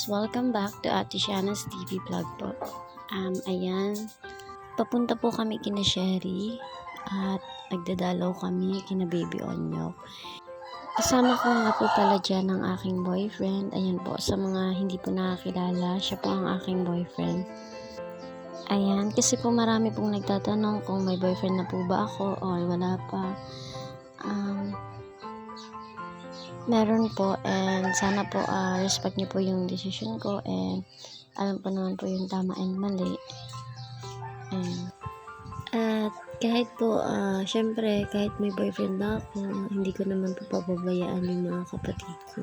guys! Welcome back to Ate Shana's TV vlog po. Ayan, papunta po kami kina Sherry at nagdadalaw kami kina Baby Onyok. Kasama ko nga po pala dyan ang aking boyfriend. Ayan po, sa mga hindi po nakakilala, siya po ang aking boyfriend. Ayan, kasi po marami pong nagtatanong kung may boyfriend na po ba ako o wala pa. Meron po, and sana po respect niyo po yung decision ko, and alam po naman po yung tama and mali. At kahit po syempre kahit may boyfriend na ako, hindi ko naman po pababayaan yung mga kapatid ko.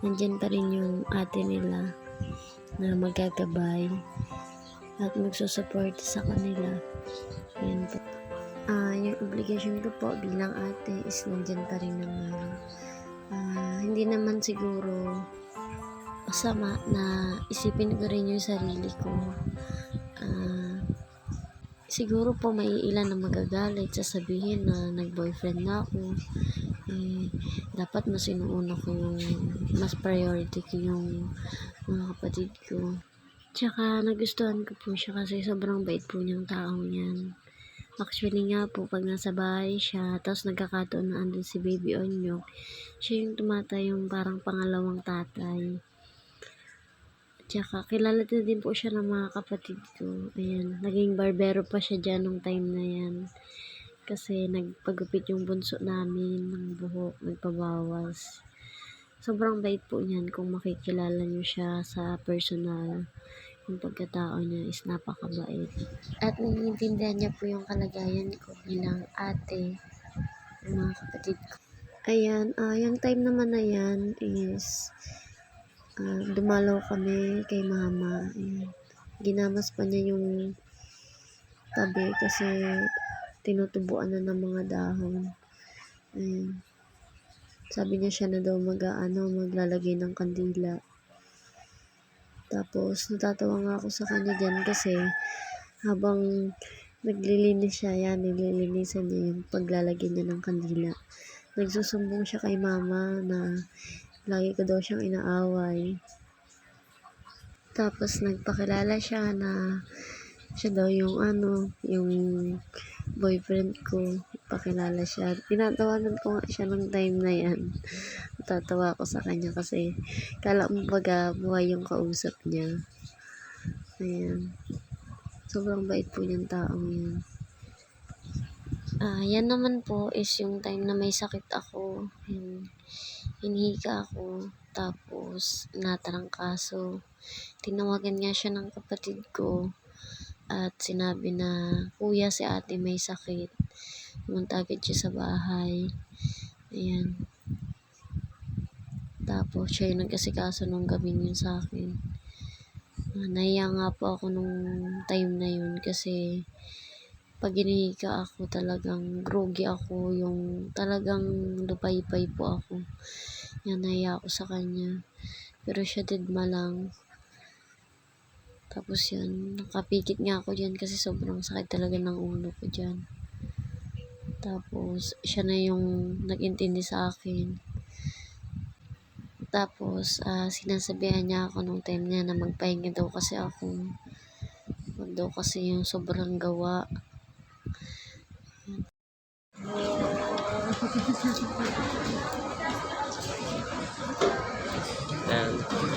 Nandyan pa rin yung ate nila na magagabay at magsusupport sa kanila. Ayan po. Yung obligation ko po bilang ate is nandyan pa rin naman. Hindi naman siguro masama na isipin ko rin yung sarili ko. Siguro po may ilan na magagalit, sasabihin na nag-boyfriend na ako. Dapat mas inuuna ko yung mas priority ko yung mga kapatid ko. Tsaka nagustuhan ko po siya kasi sobrang bait po niyang taong yan. Actually nga po, pag nasa bahay siya, tapos nagkakataon na andun si Baby Onyok, siya yung tumatay yung parang pangalawang tatay. Tsaka kilala din po siya ng mga kapatid ko. Ayan, naging barbero pa siya dyan nung time na yan. Kasi nagpagupit yung bunso namin ng buhok, nagpabawas. Sobrang bait po niyan kung makikilala niyo siya sa personal. Yung pagkatao niya is napakabait. At naiintindihan niya po yung kalagayan ko bilang ate ng mga kapatid ko. Ayan, yung time naman na yan is dumalaw kami kay mama. Ayan. Ginamas pa niya yung tabi kasi tinutubuan na ng mga dahon. Ayan. Sabi niya siya na daw maglalagay ng kandila. Tapos, natatawa nga ako sa kanya dyan kasi habang naglilinis siya, yan, nililinisan niya yung paglalagay niya ng kandila. Nagsusumbong siya kay mama na lagi ko daw siyang inaaway. Tapos, nagpakilala siya na siya daw yung yung boyfriend ko. Pakilala siya. Tinatawanan ko nga siya ng time na yan. Tatawa ako sa kanya kasi kala mo baga buhay yung kausap niya. Ayan. Sobrang bait po niyang taong yan. Yan naman po is yung time na may sakit ako. Hinihika ako. Tapos natarangkaso. Tinawagan nga siya ng kapatid ko. At sinabi na, kuya, si ate may sakit. Pumunta agad siya sa bahay. Ayan. Tapos, siya yung nag-asikaso nung gabing yun sa akin. Nahiya nga po ako nung time na yun kasi pag hinihika ako talagang groggy ako, yung talagang lupay-pay po ako. Yan, nahiya ako sa kanya. Pero siya didma lang. Tapos yan, nakapikit nga ako dyan kasi sobrang sakit talaga ng ulo ko dyan. Tapos, siya na yung nag-intindi sa akin. Tapos, sinasabihan niya ako nung time niya na magpahinga daw kasi ako. Wag daw kasi yung sobrang gawa.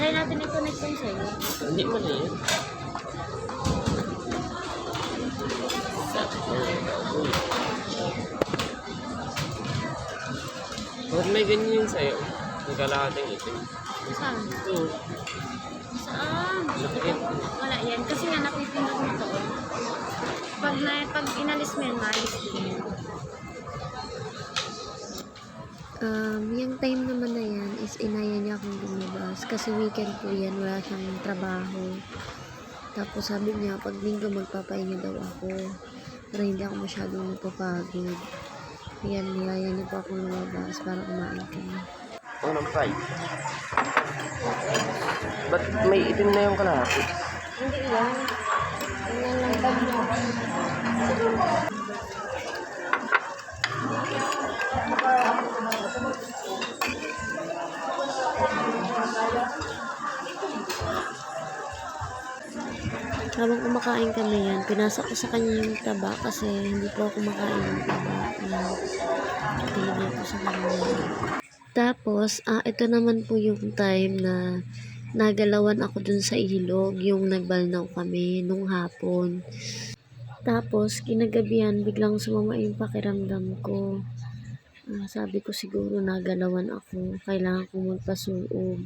Try natin i-connect yung sa'yo. Hindi mo na yun. Huwag may ganyan yun sa'yo. Ang kalahating itim. Saan? Ito. Saan? Lakit. Wala yan. Kasi nga napipindot mo to. Pag inalis mo yan, maalis din yan. Yung time naman na yan is inaya niya akong lumabas. Kasi weekend po yan, wala siyang trabaho. Tapos sabi niya, pag linggo magpapahinga daw ako. Para hindi ako masyadong napapagod. Yan, nilaya niya po akong lumabas para kumain kami. Ang fry. Ba't may itim na yung kalahati? Hindi yan. Yan lang bag mo. kumakain kami yan, pinasa ko sa kanya yung taba kasi hindi po ako kumakain ng taba. Pinigay ko sa kanya. Tapos, ito naman po yung time na nagalawan ako dun sa ilog, yung nagbalnaw kami nung hapon. Tapos, kinagabihan, biglang sumama yung pakiramdam ko. Sabi ko siguro nagalawan ako, kailangan kong magpasuob.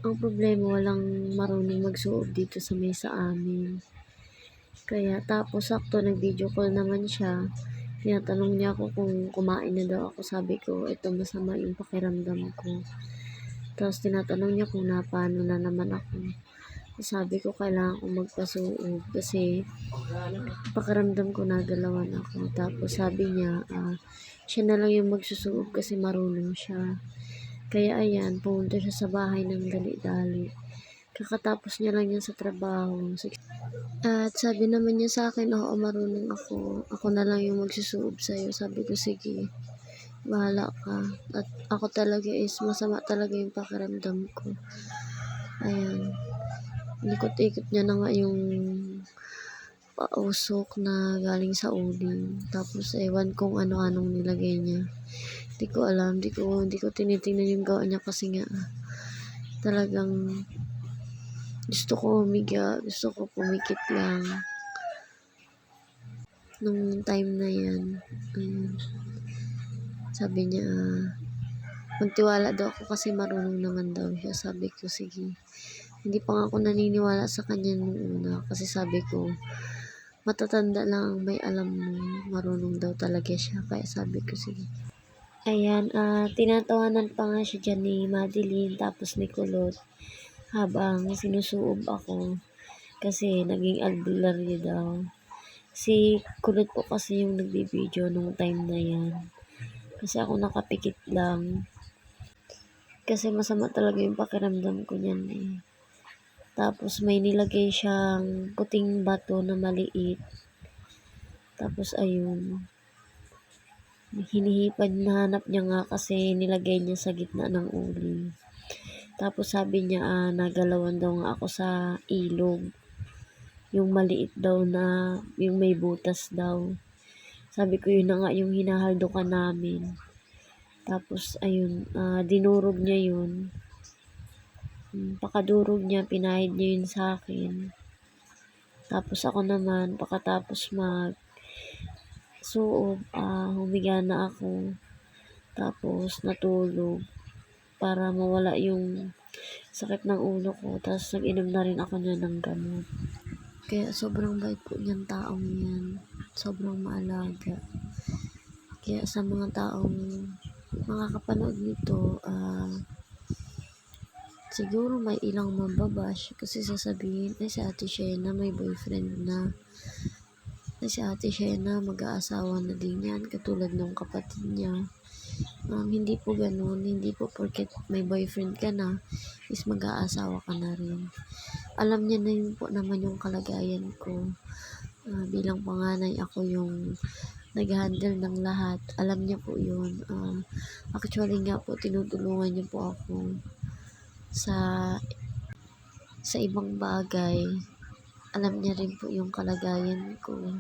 Ang problema, walang marunong magsuob dito sa mesa amin. Kaya tapos sakto nag-video call naman siya. Tinatanong niya ako kung kumain na daw ako. Sabi ko, ito masama yung pakiramdam ko. Tapos tinatanong niya kung napano na naman ako. Sabi ko, kailangan kong magpasuob kasi pakiramdam ko nagalawan ako. Tapos sabi niya, siya na lang yung magsusuob kasi marunong siya. Kaya ayan, pumunta siya sa bahay ng dali-dali. Kakatapos niya lang yan sa trabaho. At sabi naman niya sa akin, oo, marunong ako. Ako na lang yung magsusuob sa'yo. Sabi ko, sige, bahala ka. At ako talaga is masama talaga yung pakiramdam ko. Ayan. Likot-ikot niya na nga yung pausok na galing sa uling. Tapos ewan kung ano-anong nilagay niya. Hindi ko alam. Hindi ko tinitingnan yung gawa niya kasi nga talagang gusto ko humiga, gusto ko pumikit lang nung time na yan. Sabi niya, magtiwala daw ako kasi marunong naman daw siya. Sabi ko, sige. Hindi pa nga ako naniniwala sa kanya nung una kasi sabi ko, matatanda lang may alam mo, marunong daw talaga siya. Kaya sabi ko, sige. Ayan, tinatawanan pa nga siya dyan ni Madeline tapos ni Kulot habang sinusuob ako kasi naging albularyo daw. Si Kulot po kasi yung nagbibideo nung time na yan. Kasi ako nakapikit lang. Kasi masama talaga yung pakiramdam ko niyan eh. Tapos may nilagay siyang puting bato na maliit. Tapos ayun. Hinihipad na hanap niya nga kasi nilagay niya sa gitna ng uling. Tapos sabi niya, nagalawan daw nga ako sa ilog. Yung maliit daw na, yung may butas daw. Sabi ko, yun na nga yung hinahaldukan namin. Tapos, ayun, dinurog niya yun. Pakadurog niya, pinahid niya yun sa akin. Tapos ako naman, pakatapos suob, humiga na ako. Tapos, natulog para mawala yung sakit ng ulo ko. Tapos nag-inom na rin ako niya ng gamot. Kaya sobrang bait po niyang taong yan. Sobrang maalaga. Kaya sa mga taong makakapanood nito, siguro may ilang mababash kasi sasabihin, ay si Ate Shena may boyfriend na. Ay si Ate Shena mag-aasawa na din yan katulad ng kapatid niya. Hindi po ganun. Hindi po porket may boyfriend ka na is mag-aasawa ka na rin. Alam niya na yun po naman yung kalagayan ko. Bilang panganay ako yung nag-handle ng lahat. Alam niya po yun. Actually nga po, tinutulungan niya po ako sa ibang bagay. Alam niya rin po yung kalagayan ko.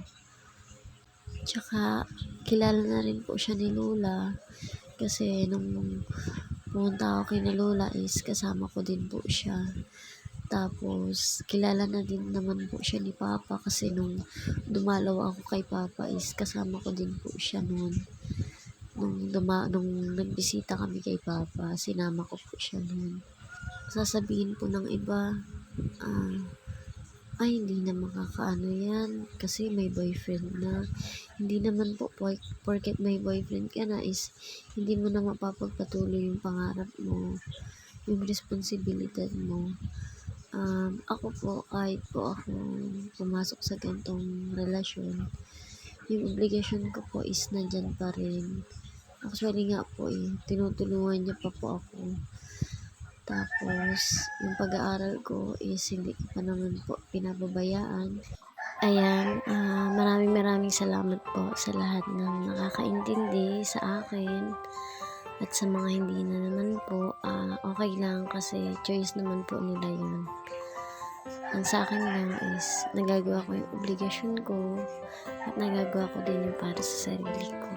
Tsaka, kilala na rin po siya ni Lola. Kasi nung pumunta ako kay na Lola is kasama ko din po siya. Tapos, kilala na din naman po siya ni Papa kasi nung dumalaw ako kay Papa is kasama ko din po siya noon. Nung nagbisita kami kay Papa, sinama ko po siya noon. Sasabihin po ng iba, ay hindi na makakaano yan kasi may boyfriend na. Hindi naman po porket may boyfriend ka na is hindi mo na mapapagpatuloy yung pangarap mo, yung responsibilidad mo. Ako po, kahit po ako pumasok sa ganitong relasyon, yung obligasyon ko po is nandyan pa rin. Actually nga po tinutulungan niya pa po ako. Tapos, yung pag-aaral ko is hindi ko pa naman po pinababayaan. Ayan, maraming salamat po sa lahat ng nakakaintindi sa akin. At sa mga hindi na naman po, okay lang kasi choice naman po nila yun. Ang sa akin lang is nagagawa ko yung obligasyon ko at nagagawa ko din yung para sa sarili ko.